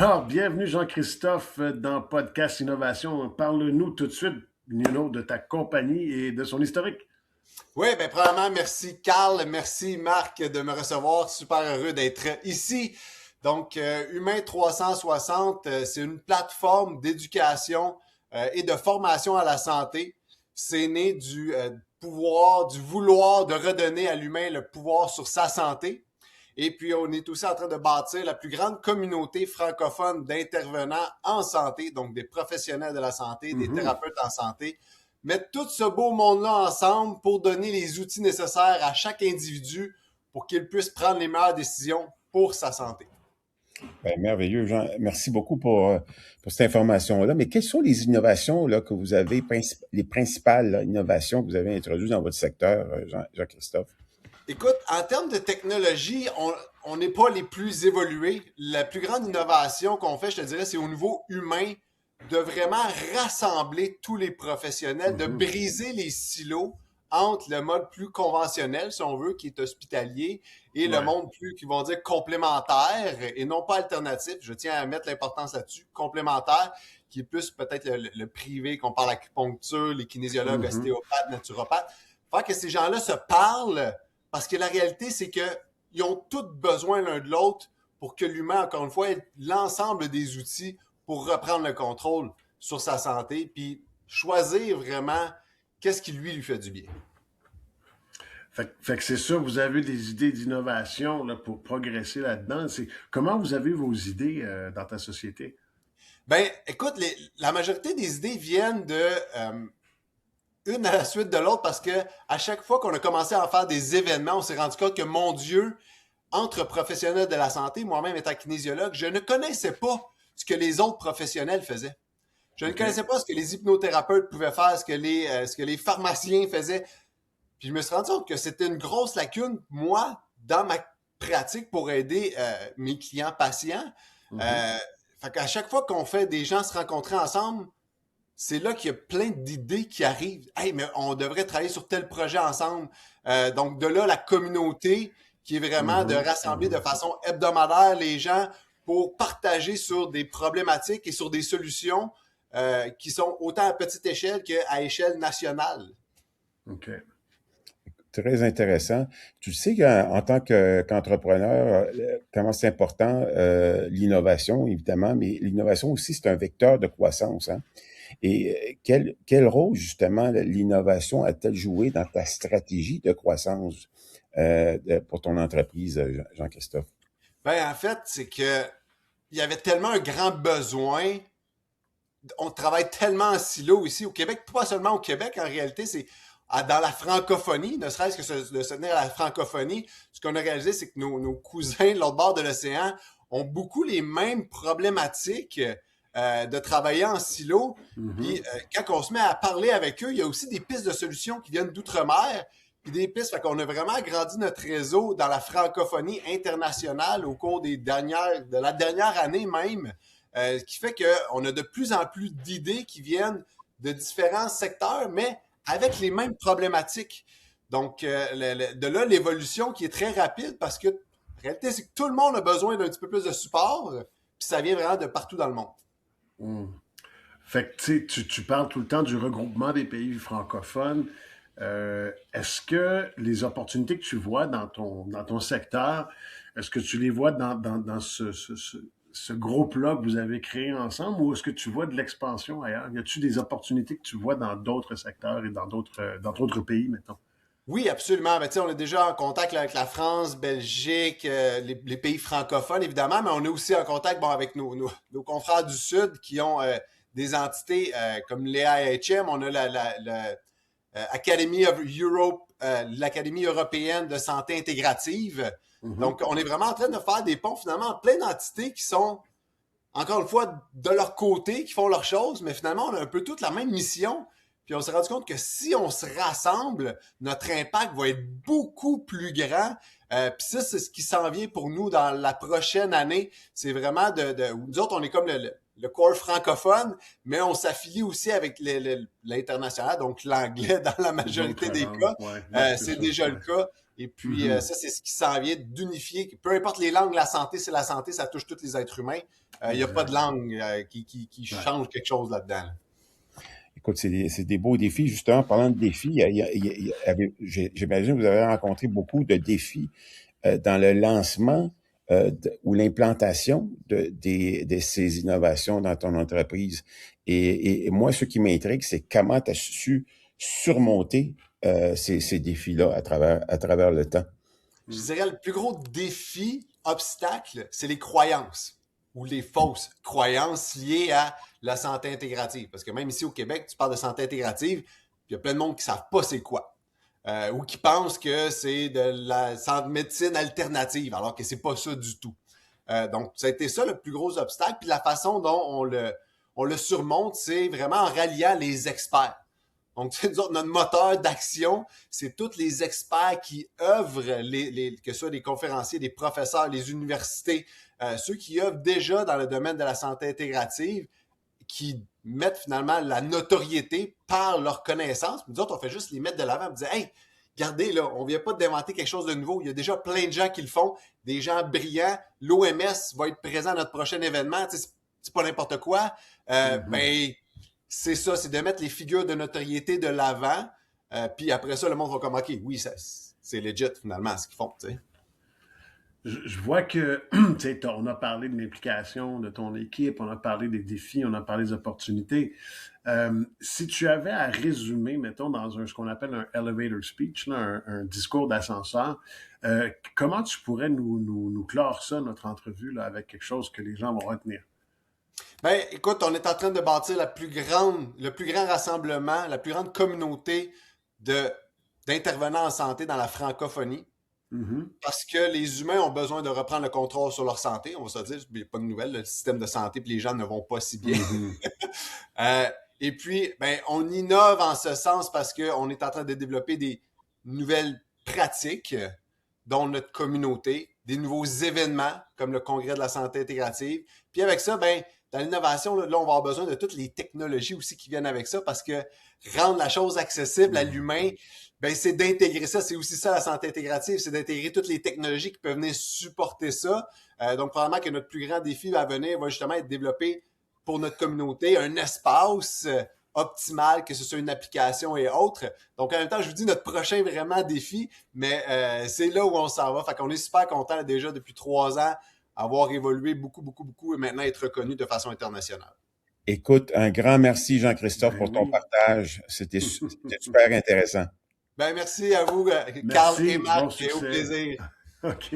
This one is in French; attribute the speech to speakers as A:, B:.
A: Alors, bienvenue Jean-Christophe dans Podcast Innovation. Parle-nous tout de suite, Nino, de ta compagnie et de son historique.
B: Oui, bien, premièrement, merci Carl, merci Marc de me recevoir. Super heureux d'être ici. Donc, Humain 360, c'est une plateforme d'éducation et de formation à la santé. C'est né du pouvoir, du vouloir de redonner à l'humain le pouvoir sur sa santé. Et puis, on est aussi en train de bâtir la plus grande communauté francophone d'intervenants en santé, donc des professionnels de la santé, des thérapeutes en santé, mettre tout ce beau monde-là ensemble pour donner les outils nécessaires à chaque individu pour qu'il puisse prendre les meilleures décisions pour sa santé.
C: Ben, merveilleux, Jean. Merci beaucoup pour cette information-là. Mais quelles sont les innovations là, que vous avez, les principales innovations que vous avez introduites dans votre secteur, Jean-Christophe?
B: Écoute, en termes de technologie, on n'est pas les plus évolués. La plus grande innovation qu'on fait, je te dirais, c'est au niveau humain, de vraiment rassembler tous les professionnels, de briser les silos entre le mode plus conventionnel, si on veut, qui est hospitalier, et le monde plus, qui vont dire complémentaire et non pas alternatif. Je tiens à mettre l'importance là-dessus. Complémentaire, qui est plus peut-être le privé, qu'on parle acupuncture, les kinésiologues, ostéopathes, naturopathes. Faire que ces gens-là se parlent, parce que la réalité, c'est qu'ils ont tous besoin l'un de l'autre pour que l'humain, encore une fois, ait l'ensemble des outils pour reprendre le contrôle sur sa santé, puis choisir vraiment qu'est-ce qui lui fait du bien.
A: Fait que c'est sûr, vous avez des idées d'innovation là, pour progresser là-dedans. Comment vous avez vos idées dans ta société?
B: Ben, écoute, la majorité des idées viennent de une à la suite de l'autre parce que à chaque fois qu'on a commencé à en faire des événements, on s'est rendu compte que, mon Dieu, entre professionnels de la santé, moi-même étant kinésiologue, je ne connaissais pas ce que les autres professionnels faisaient. Je ne connaissais pas ce que les hypnothérapeutes pouvaient faire, ce que les pharmaciens faisaient. Puis je me suis rendu compte que c'était une grosse lacune, moi, dans ma pratique pour aider mes clients patients. Fait qu'à chaque fois qu'on fait des gens se rencontrer ensemble, c'est là qu'il y a plein d'idées qui arrivent. Hey, mais on devrait travailler sur tel projet ensemble. Donc de là, la communauté qui est vraiment de rassembler de façon hebdomadaire les gens pour partager sur des problématiques et sur des solutions qui sont autant à petite échelle qu'à échelle nationale.
A: OK.
C: Très intéressant. Tu sais qu'en tant qu'entrepreneur, comment c'est important l'innovation, évidemment, mais l'innovation aussi, c'est un vecteur de croissance. Hein? Et quel rôle, justement, l'innovation a-t-elle joué dans ta stratégie de croissance pour ton entreprise, Jean-Christophe?
B: Ben, en fait, c'est que il y avait tellement un grand besoin. On travaille tellement en silo ici au Québec, pas seulement au Québec, en réalité, c'est dans la francophonie, ne serait-ce que de se tenir à la francophonie. Ce qu'on a réalisé, c'est que nos cousins de l'autre bord de l'océan ont beaucoup les mêmes problématiques de travailler en silo. Puis quand on se met à parler avec eux, il y a aussi des pistes de solutions qui viennent d'outre-mer, puis des pistes. Fait qu'on a vraiment agrandi notre réseau dans la francophonie internationale au cours de la dernière année même, qui fait qu'on a de plus en plus d'idées qui viennent de différents secteurs, mais avec les mêmes problématiques. Donc, de là, l'évolution qui est très rapide parce que, la réalité, c'est que tout le monde a besoin d'un petit peu plus de support, puis ça vient vraiment de partout dans le monde.
A: Fait que tu parles tout le temps du regroupement des pays francophones. Est-ce que les opportunités que tu vois dans ton secteur, est-ce que tu les vois dans ce groupe-là que vous avez créé ensemble ou est-ce que tu vois de l'expansion ailleurs? Y a-t-il des opportunités que tu vois dans d'autres secteurs et dans d'autres pays, mettons?
B: Oui, absolument. Ben, on est déjà en contact là, avec la France, Belgique, les pays francophones, évidemment, mais on est aussi en contact avec nos confrères du Sud qui ont des entités comme l'AIHM. On a la Academy of Europe, l'Académie européenne de santé intégrative. Donc, on est vraiment en train de faire des ponts, finalement, en plein d'entités qui sont, encore une fois, de leur côté, qui font leurs choses, mais finalement, on a un peu toute la même mission. Puis on s'est rendu compte que si on se rassemble, notre impact va être beaucoup plus grand Puis ça, c'est ce qui s'en vient pour nous dans la prochaine année. C'est vraiment nous autres, on est comme le corps francophone, mais on s'affilie aussi avec l'international, donc l'anglais dans la majorité des cas. C'est déjà le cas. Et puis, ça, c'est ce qui s'en vient d'unifier. Peu importe les langues, la santé, c'est la santé, ça touche tous les êtres humains. Il n'y a pas de langue qui change quelque chose là-dedans.
C: Écoute, c'est des beaux défis. Justement, parlant de défis, j'imagine que vous avez rencontré beaucoup de défis dans le lancement ou l'implantation de ces innovations dans ton entreprise. Et moi, ce qui m'intrigue, c'est comment tu as su surmonter ces défis-là à travers le temps.
B: Je dirais le plus gros défi, obstacle, c'est les croyances ou les fausses croyances liées à la santé intégrative. Parce que même ici au Québec, tu parles de santé intégrative, puis il y a plein de monde qui ne savent pas c'est quoi. Ou qui pensent que c'est de la médecine alternative, alors que c'est pas ça du tout. Donc, ça a été ça le plus gros obstacle. Puis la façon dont on le surmonte, c'est vraiment en ralliant les experts. Donc, nous autres, notre moteur d'action, c'est tous les experts qui œuvrent, que ce soit des conférenciers, des professeurs, les universités, ceux qui œuvrent déjà dans le domaine de la santé intégrative, qui mettent finalement la notoriété par leur connaissance. Nous autres, on fait juste les mettre de l'avant et dire « Hey, regardez, là, on vient pas d'inventer quelque chose de nouveau. Il y a déjà plein de gens qui le font, des gens brillants. L'OMS va être présent à notre prochain événement. Tu sais, c'est pas n'importe quoi. Ben, c'est ça, c'est de mettre les figures de notoriété de l'avant. Puis après ça, le monde va comme « OK, oui, c'est legit finalement ce qu'ils font. » tu sais.
A: Je vois que, tu sais, on a parlé de l'implication de ton équipe, on a parlé des défis, on a parlé des opportunités. Si tu avais à résumer, mettons, dans ce qu'on appelle un elevator speech, là, un discours d'ascenseur, comment tu pourrais nous clore ça, notre entrevue, là, avec quelque chose que les gens vont retenir?
B: Ben, écoute, on est en train de bâtir le plus grand rassemblement, la plus grande communauté d'intervenants en santé dans la francophonie. Parce que les humains ont besoin de reprendre le contrôle sur leur santé. On va se dire, il n'y a pas de nouvelles, le système de santé et les gens ne vont pas si bien. Et puis, ben, on innove en ce sens parce qu'on est en train de développer des nouvelles pratiques, dont notre communauté, des nouveaux événements comme le Congrès de la santé intégrative. Puis avec ça, ben, dans l'innovation, là, on va avoir besoin de toutes les technologies aussi qui viennent avec ça parce que rendre la chose accessible à l'humain, ben, c'est d'intégrer ça. C'est aussi ça la santé intégrative, c'est d'intégrer toutes les technologies qui peuvent venir supporter ça. Donc, probablement que notre plus grand défi à venir va justement être développé pour notre communauté un espace optimal, que ce soit une application et autres. Donc, en même temps, je vous dis notre prochain vraiment défi, mais c'est là où on s'en va. Fait qu'on est super content déjà depuis 3 ans avoir évolué beaucoup et maintenant être reconnu de façon internationale.
C: Écoute, un grand merci, Jean-Christophe, pour ton partage. C'était super intéressant.
B: Ben, merci à vous, Carl et Marc, et au plaisir.
A: OK.